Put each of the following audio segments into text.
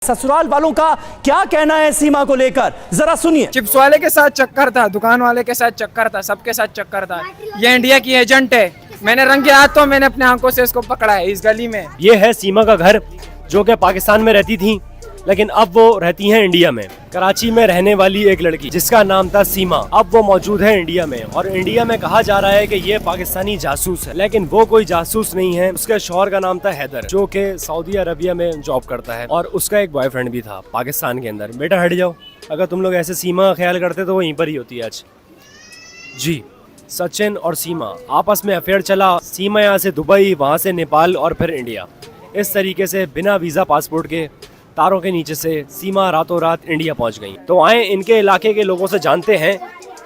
ससुराल वालों का क्या कहना है सीमा को लेकर, जरा सुनिए। चिप्स वाले के साथ चक्कर था, दुकान वाले के साथ चक्कर था, सबके साथ चक्कर था। ये इंडिया की एजेंट है। मैंने रंगे हाथों मैंने अपने आंखों से इसको पकड़ा है इस गली में। ये है सीमा का घर, जो कि पाकिस्तान में रहती थी लेकिन अब वो रहती हैं इंडिया में। कराची में रहने वाली एक लड़की जिसका नाम था सीमा, अब वो मौजूद है इंडिया में। और इंडिया में कहा जा रहा है कि ये पाकिस्तानी जासूस है, लेकिन वो कोई जासूस नहीं है। उसके शौहर का नाम था हैदर, जो कि सऊदी अरबिया में जॉब करता है, और उसका एक बॉयफ्रेंड भी था पाकिस्तान के अंदर। बेटा हट जाओ, अगर तुम लोग ऐसे सीमा का ख्याल करते तो वो यहीं पर ही होती आज। जी, सचिन और सीमा आपस में अफेयर चला। सीमा यहाँ से दुबई, वहाँ से नेपाल और फिर इंडिया। इस तरीके से बिना वीज़ा पासपोर्ट के तारों के नीचे से सीमा रातों रात इंडिया पहुंच गई। तो आए इनके इलाके के लोगों से जानते हैं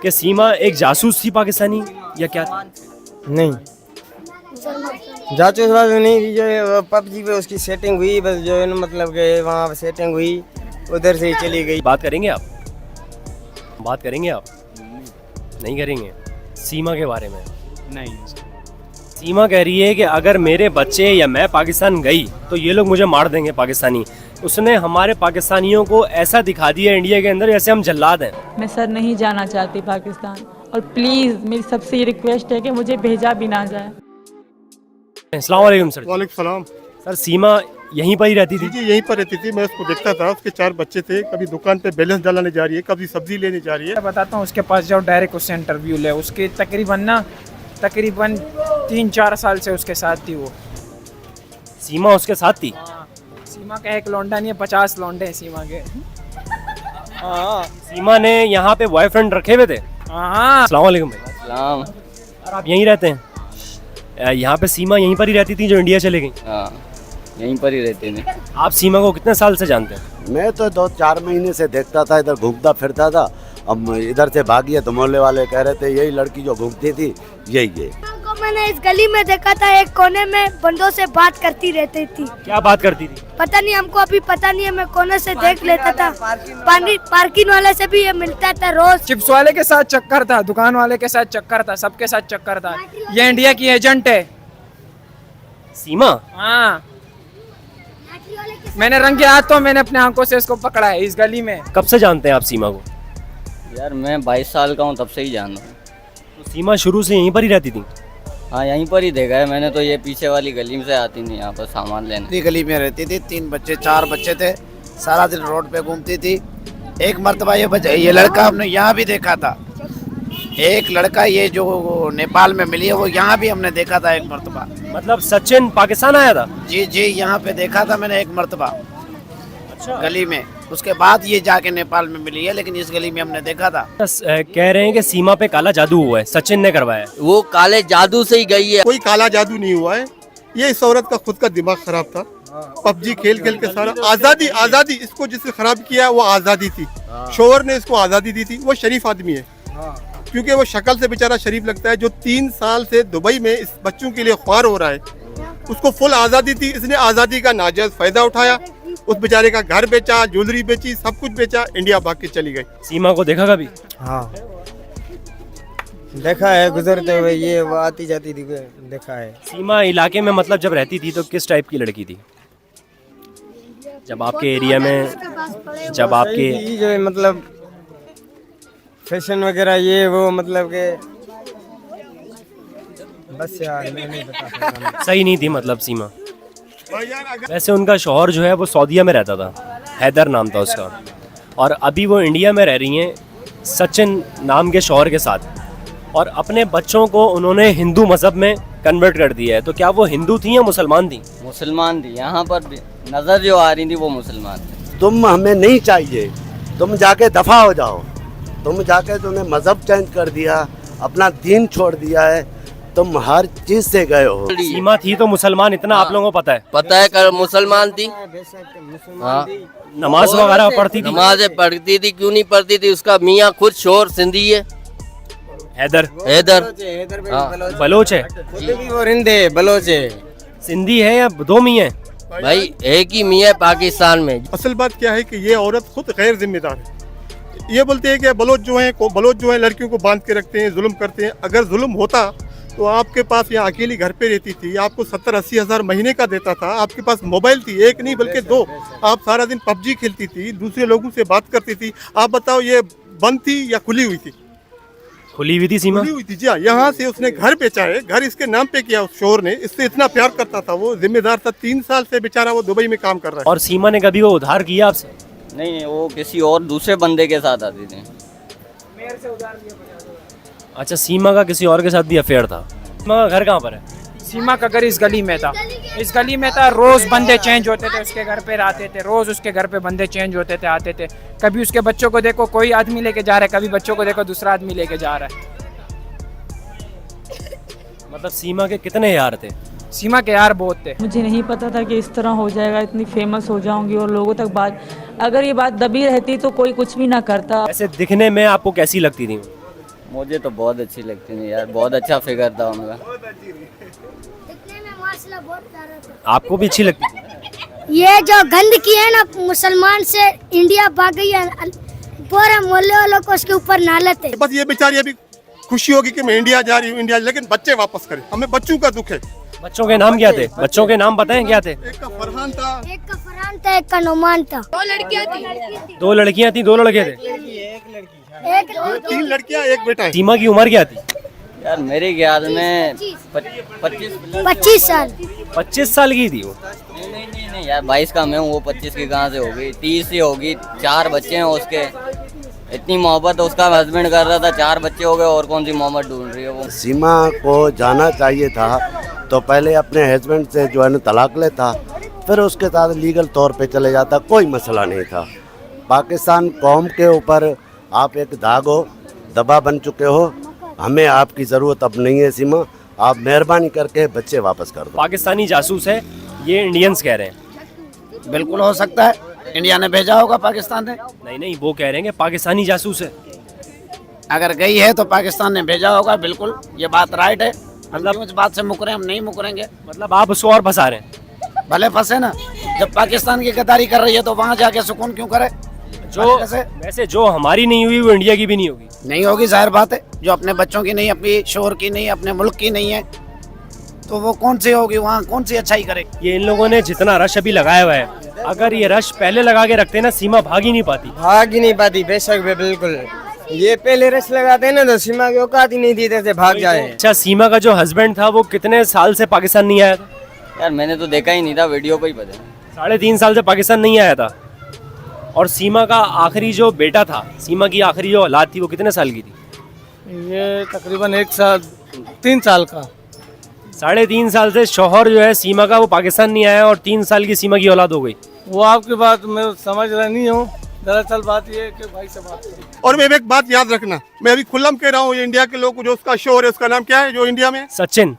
कि सीमा एक जासूस थी पाकिस्तानी या क्या? नहीं, जासूस वासूस नहीं थी। जो पबजी पे उसकी सेटिंग हुई, बस जो है ना, मतलब कि वहाँ सेटिंग हुई, उधर से ही चली गई। बात करेंगे आप? बात करेंगे आप? नहीं करेंगे सीमा के बारे में? नहीं। सीमा कह रही है कि अगर मेरे बच्चे या मैं पाकिस्तान गई तो ये लोग मुझे मार देंगे पाकिस्तानी। उसने हमारे पाकिस्तानियों को ऐसा दिखा दिया इंडिया के अंदर जैसे हम जल्लाद हैं। मैं सर नहीं जाना चाहती पाकिस्तान, और प्लीज़ मेरी सबसे ये रिक्वेस्ट है कि मुझे भेजा भी ना जाए। अस्सलाम वालेकुम सर। वालेकुम सलाम। सर सीमा यहीं पर ही रहती थी? जी यहीं पर रहती थी, मैं उसको देखता था। उसके 4 बच्चे थे, कभी दुकान पे बैलेंस डालने जा रही है, कभी सब्जी लेने जा रही है। मैं बताता हूँ, उसके पास जाओ, डायरेक्ट उससे इंटरव्यू ले। उसके तकरीबन 3-4 साल से उसके साथ थी वो। सीमा उसके साथ थी? सीमा का एक लौंडा नहीं है, 50 लौंडे हैं सीमा के। हाँ, सीमा ने यहाँ पे बॉयफ्रेंड रखे हुए थे? हाँ। अस्सलाम वालेकुम भाई। सलाम। और आप यहीं रहते हैं? यहाँ पे सीमा यहीं पर ही रहती थी जो इंडिया चले गई? हाँ, यहीं पर ही रहते थे। आप सीमा को कितने साल से जानते हैं? मैं तो 2-4 महीने से देखता था, इधर घूमता फिरता था। अब इधर से भागी तो मोहल्ले वाले कह रहे थे यही लड़की जो घूमती थी यही है। मैंने इस गली में देखा था, एक कोने में बंदों से बात करती रहती थी। क्या बात करती थी? पता नहीं, हमको अभी पता नहीं है। मैं कोने से देख लेता था। पार्किंग वाले से भी ये मिलता था रोज। चिप्स वाले के साथ चक्कर था, दुकान वाले के साथ चक्कर था, सबके साथ चक्कर था। ये इंडिया की एजेंट है। सीमा? हाँ, मैंने रंगे हाथों मैंने अपने आंखों से इसको पकड़ा है इस गली में। कब से जानते हैं आप सीमा को? यार मैं 22 साल का हूँ, तब से ही जान रहा हूँ। तो सीमा शुरू से यहीं पर ही रहती थी? हाँ, यहीं पर ही देखा है मैंने तो। ये पीछे वाली गली में से आती थी यहाँ पर सामान लेने। गली में रहती थी, 4 बच्चे थे, सारा दिन रोड पे घूमती थी। एक मर्तबा ये लड़का हमने यहाँ भी देखा था। एक लड़का ये जो नेपाल में मिली है वो यहाँ भी हमने देखा था एक मर्तबा। मतलब सचिन पाकिस्तान आया था? जी जी, यहाँ पे देखा था मैंने एक मर्तबा। अच्छा। गली में। उसके बाद ये जाके नेपाल में मिली है, लेकिन इस गली में हमने देखा था। कह रहे हैं कि सीमा पे काला जादू हुआ है, सचिन ने करवाया। वो काले जादू से ही गई है। कोई काला जादू नहीं हुआ है, ये इस औरत का खुद का दिमाग खराब था। पबजी खेल खेल के सारा आजादी इसको जिसने खराब किया वो आजादी थी। शोहर ने इसको आजादी दी थी। वो शरीफ आदमी है, क्योंकि वो शक्ल से बेचारा शरीफ लगता है। जो 3 साल से दुबई में इस बच्चों के लिए ख्वार हो रहा है, उसको फुल आजादी थी। इसने आजादी का नाजायज फायदा उठाया। उस बेचारे का घर बेचा, ज्वेलरी बेची, सब कुछ बेचा, इंडिया भाग के चली गई। सीमा को देखा कभी? हाँ, देखा है, गुजरते हुए ये वो आती जाती थी, देखा है। सीमा इलाके में मतलब जब रहती थी तो किस टाइप की लड़की थी? जब आपके एरिया में, जब आपके जो मतलब फैशन वगैरह ये वो, मतलब के बस यार मैं नहीं बता सकता। सही नहीं थी मतलब सीमा? वैसे उनका शौहर जो है वो सऊदीया में रहता था, हैदर नाम था उसका, और अभी वो इंडिया में रह रही हैं सचिन नाम के शौहर के साथ। और अपने बच्चों को उन्होंने हिंदू मज़हब में कन्वर्ट कर दिया है। तो क्या वो हिंदू थी या मुसलमान थी? मुसलमान थी। यहाँ पर नजर जो आ रही थी वो मुसलमान थी। तुम हमें नहीं चाहिए, तुम जाके दफा हो जाओ। तुम जाके तुमने मजहब चेंज कर दिया, अपना दीन छोड़ दिया है, तुम हर चीज से गए हो। सीमा थी तो मुसलमान, इतना आप लोगों को पता है? पता है, कर मुसलमान थी। हाँ, नमाज वगैरह पढ़ती थी? नमाजें पढ़ती थी, क्यों नहीं पढ़ती थी? उसका मियाँ खुद शोर सिंधी है, हैदर। हाँ, बलोच है? वो रिंदे बलोच है। सिंधी है या दो मियाँ है? भाई एक ही मियाँ पाकिस्तान में। असल बात क्या है कि ये औरत खुद गैर जिम्मेदार है। ये बोलते हैं कि बलोच जो है लड़कियों को बांध के रखते हैं, जुल्म करते हैं। अगर जुल्म होता तो आपके पास यहाँ अकेली घर पे रहती थी, आपको 70-80 हज़ार महीने का देता था, आपके पास मोबाइल थी, एक नहीं बल्कि दो, आप सारा दिन पबजी खेलती थी, दूसरे लोगों से बात करती थी। आप बताओ ये बंद थी या खुली हुई थी? खुली हुई थी सीमा। खुली हुई थी जी हाँ। यहाँ से उसने घर बेचा है, घर इसके नाम पे किया उस शोहर ने, इससे इतना प्यार करता था, वो जिम्मेदार था। 3 साल से बेचारा वो दुबई में काम कर रहा है। और सीमा ने कभी वो उधार किया आपसे? नहीं, वो किसी और दूसरे बंदे के साथ आती थी। अच्छा, सीमा का किसी और के साथ भी अफेयर था। सीमा का घर कहाँ पर है? सीमा का घर इस गली में था, इस गली में था। रोज बंदे चेंज होते थे, उसके घर पे आते थे, रोज उसके घर पे बंदे चेंज होते थे, आते थे। कभी उसके बच्चों को देखो कोई आदमी लेके जा रहा है, कभी बच्चों को देखो दूसरा आदमी लेके जा रहा है। मतलब सीमा के कितने यार थे? सीमा के यार बहुत थे। मुझे नहीं पता था कि इस तरह हो जाएगा, इतनी फेमस हो जाऊंगी और लोगों तक बात, अगर ये बात दबी रहती तो कोई कुछ भी ना करता। ऐसे दिखने में आपको कैसी लगती थी? मुझे तो बहुत अच्छी लगती थी यार, बहुत अच्छा फिगर था उनका। आपको भी अच्छी लगती थी? ये जो गंदगी है ना, मुसलमान से इंडिया भाग गई है, पूरे मोहल्ले वालों को उसके ऊपर नालत है। बस ये बेचारी अभी खुशी होगी कि मैं इंडिया जा रही हूँ, इंडिया, लेकिन बच्चे वापस करें, हमें बच्चों का दुख है। बच्चों के नाम क्या थे? बच्चों के नाम बताएं क्या थे? एक का फरहान था, एक का फरहान था, एक का नोमान था। 2 लड़कियां थी, 2 लड़के थे। 3 लड़कियां, 1 बेटा है। सीमा की उम्र क्या थी? यार मेरे ख्याल में 25 साल। 25 साल की थी वो। नहीं यार, 22 का मैं हूँ, वो 25 की कहाँ से होगी? 30 ही होगी। 4 बच्चे हैं उसके, इतनी मोहब्बत उसका हस्बैंड कर रहा था, 4 बच्चे हो गए, और कौन सी मोहब्बत ढूंढ रही है वो? सीमा को जाना चाहिए था तो पहले अपने हस्बैंड से जो है ना तलाक लेता, फिर उसके साथ लीगल तौर पे चले जाता, कोई मसला नहीं था। पाकिस्तान कौम के ऊपर आप एक दाग हो, दबा बन चुके हो, हमें आपकी ज़रूरत अब नहीं है सीमा, आप मेहरबानी करके बच्चे वापस कर दो। पाकिस्तानी जासूस है ये इंडियंस कह रहे हैं। बिल्कुल हो सकता है, इंडिया ने भेजा होगा पाकिस्तान ने। नहीं, वो कह रहे हैं कि पाकिस्तानी जासूस है। अगर गई है तो पाकिस्तान ने भेजा होगा, बिल्कुल ये बात राइट है। मतलब इस बात से मुकरे हम नहीं मुकरेंगे। मतलब आप उसको और फंसा रहे हैं? भले फंसे ना, जब पाकिस्तान की गद्दारी कर रही है तो वहाँ जाके सुकून क्यों करे? जो वैसे जो हमारी नहीं हुई वो इंडिया की भी नहीं होगी। नहीं होगी, जाहिर बात है। जो अपने बच्चों की नहीं, अपनी शोहर की नहीं, अपने मुल्क की नहीं है, तो वो कौन सी होगी? वहाँ कौन सी अच्छाई करेगी? ये इन लोगों ने जितना रश अभी लगाया हुआ है, अगर ये रश पहले लगा के रखते ना, सीमा भाग ही नहीं पाती। भाग ही नहीं पाती, बेशक बिल्कुल। ये पहले रश लगाते ना तो सीमा की औकात ही नहीं थी इधर से भाग जाए। अच्छा, सीमा का जो हस्बैंड था वो कितने साल से पाकिस्तान नहीं आया था? यार मैंने तो देखा ही नहीं था, वीडियो पे ही पता। 3.5 साल से पाकिस्तान नहीं आया था। और सीमा का आखिरी जो बेटा था, सीमा की आखिरी जो औलाद थी, वो कितने साल की थी? ये तकरीबन 3 साल का। 3.5 साल से शौहर जो है सीमा का वो पाकिस्तान नहीं आया और 3 साल की सीमा की औलाद हो गई। वो आपकी बात मैं समझ रहा नहीं हूँ, दरअसल बात ये है कि भाई से बात करो। और मैं एक बात याद रखना, मैं अभी खुल्लम कह रहा हूँ, ये इंडिया के लोग को, जो उसका शोहर है उसका नाम क्या है जो इंडिया में? सचिन।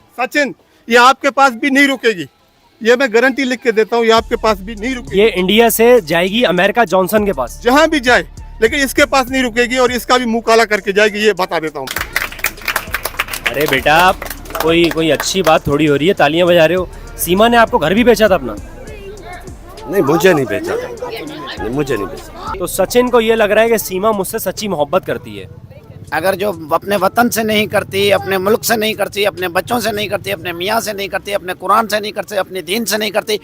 ये आपके पास भी नहीं रुकेगी, ये मैं गारंटी लिख के देता हूँ, ये आपके पास भी नहीं रुकेगी। ये इंडिया से जाएगी अमेरिका जॉनसन के पास, जहाँ भी जाए, लेकिन इसके पास नहीं रुकेगी और इसका भी मुंह काला करके जाएगी, ये बता देता हूँ। अरे बेटा, कोई अच्छी बात थोड़ी हो रही है, तालियां बजा रहे हो। सीमा ने आपको घर भी बेचा था अपना? नहीं, मुझे नहीं बेचा था, मुझे नहीं बेचा। तो सचिन को ये लग रहा है कि सीमा मुझसे सच्ची मोहब्बत करती है। अगर जो अपने वतन से नहीं करती, अपने मुल्क से नहीं करती, अपने बच्चों से नहीं करती, अपने मियाँ से नहीं करती, अपने कुरान से नहीं करती, अपने दीन से नहीं करती,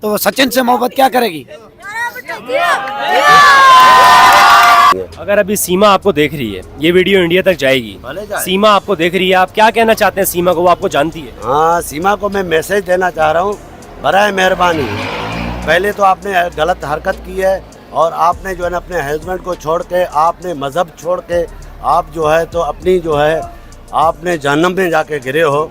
तो वो सचिन से मोहब्बत क्या करेगी? अगर अभी सीमा आपको देख रही है, ये वीडियो इंडिया तक जाएगी, सीमा आपको देख रही है, आप क्या कहना चाहते हैं सीमा को? वो आपको जानती है। हाँ, सीमा को मैं मैसेज देना चाह रहा हूँ, बराए मेहरबानी, पहले तो आपने गलत हरकत की है और आपने जो है ना अपने हस्बैंड को छोड़ के, आपने मज़हब छोड़ के, आप जो है तो अपनी जो है आपने जहन्नम में जाके गिरे हो।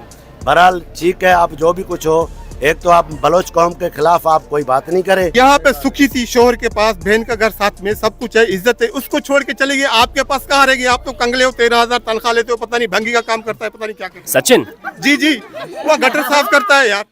बहरहाल ठीक है, आप जो भी कुछ हो, एक तो आप बलोच कौम के खिलाफ आप कोई बात नहीं करें। यहाँ पे सुखी थी, शोहर के पास, बहन का घर साथ में, सब कुछ है, इज्जत है, उसको छोड़ के चले गए। आपके पास कहाँ रहेगी? आप तो कंगले हो, 13,000 तनख्वाह लेते हो, पता नहीं भंगी का काम करता है, पता नहीं क्या करता है। सचिन जी, वो गटर साफ करता है यार।